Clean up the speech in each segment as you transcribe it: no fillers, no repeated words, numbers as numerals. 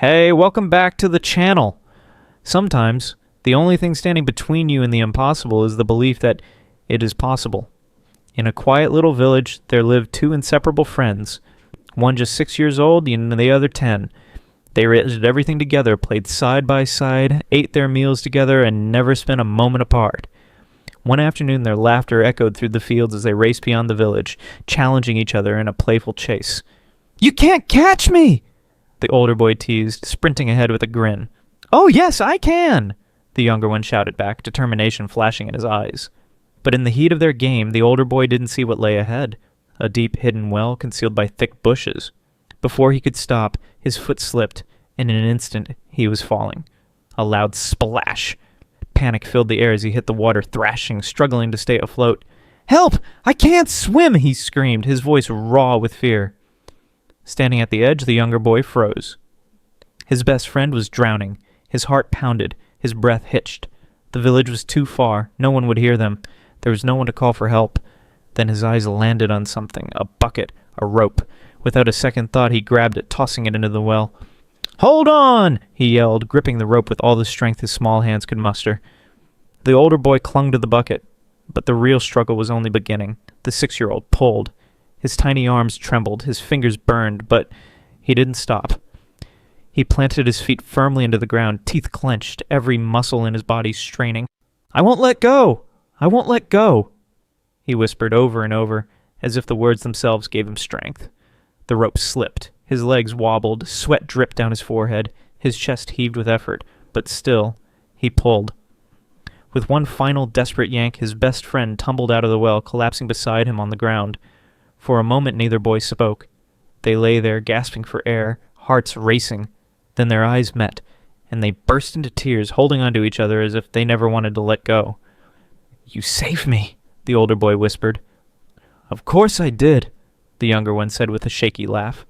Hey, welcome back to the channel. Sometimes, the only thing standing between you and the impossible is the belief that it is possible. In a quiet little village, there lived two inseparable friends. One just 6 years old, and the other 10. They did everything together, played side by side, ate their meals together, and never spent a moment apart. One afternoon, their laughter echoed through the fields as they raced beyond the village, challenging each other in a playful chase. "You can't catch me!" the older boy teased, sprinting ahead with a grin. "Oh, yes, I can!" the younger one shouted back, determination flashing in his eyes. But in the heat of their game, the older boy didn't see what lay ahead, a deep hidden well concealed by thick bushes. Before he could stop, his foot slipped, and in an instant he was falling. A loud splash. Panic filled the air as he hit the water, thrashing, struggling to stay afloat. "Help! I can't swim!" he screamed, his voice raw with fear. Standing at the edge, the younger boy froze. His best friend was drowning. His heart pounded. His breath hitched. The village was too far. No one would hear them. There was no one to call for help. Then his eyes landed on something, a bucket, a rope. Without a second thought, he grabbed it, tossing it into the well. "Hold on!" he yelled, gripping the rope with all the strength his small hands could muster. The older boy clung to the bucket, but the real struggle was only beginning. The 6-year-old pulled. His tiny arms trembled, his fingers burned, but he didn't stop. He planted his feet firmly into the ground, teeth clenched, every muscle in his body straining. "I won't let go! I won't let go!" he whispered over and over, as if the words themselves gave him strength. The rope slipped. His legs wobbled, sweat dripped down his forehead, his chest heaved with effort, but still, he pulled. With one final desperate yank, his best friend tumbled out of the well, collapsing beside him on the ground. For a moment neither boy spoke. They lay there, gasping for air, hearts racing. Then their eyes met, and they burst into tears, holding onto each other as if they never wanted to let go. "You saved me," the older boy whispered. "Of course I did," the younger one said with a shaky laugh.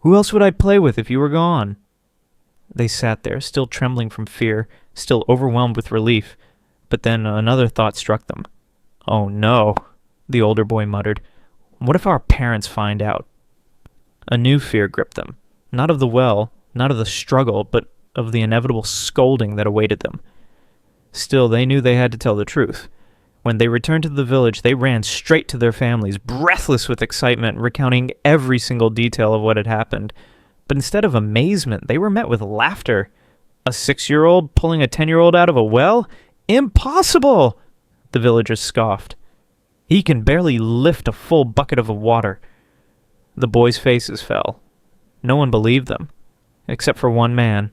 "Who else would I play with if you were gone?" They sat there, still trembling from fear, still overwhelmed with relief. But then another thought struck them. "Oh no," the older boy muttered. "What if our parents find out?" A new fear gripped them, not of the well, not of the struggle, but of the inevitable scolding that awaited them. Still, they knew they had to tell the truth. When they returned to the village, they ran straight to their families, breathless with excitement, recounting every single detail of what had happened. But instead of amazement, they were met with laughter. A 6-year-old pulling a 10-year-old out of a well? Impossible! The villagers scoffed. "He can barely lift a full bucket of water." The boys' faces fell. No one believed them, except for one man.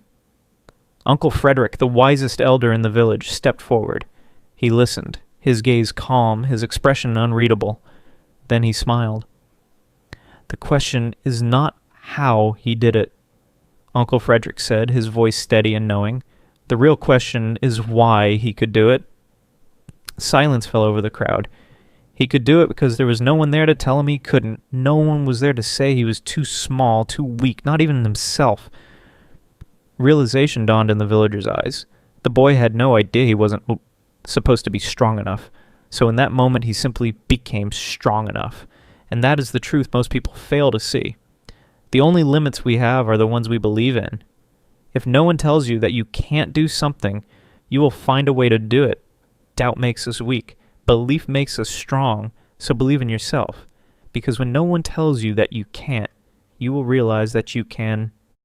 Uncle Frederick, the wisest elder in the village, stepped forward. He listened, his gaze calm, his expression unreadable. Then he smiled. "The question is not how he did it," Uncle Frederick said, his voice steady and knowing. "The real question is why he could do it." Silence fell over the crowd. He could do it because there was no one there to tell him he couldn't. No one was there to say he was too small, too weak, not even himself. Realization dawned in the villager's eyes. The boy had no idea he wasn't supposed to be strong enough. So in that moment, he simply became strong enough. And that is the truth most people fail to see. The only limits we have are the ones we believe in. If no one tells you that you can't do something, you will find a way to do it. Doubt makes us weak. Belief makes us strong, so believe in yourself. Because when no one tells you that you can't, you will realize that you can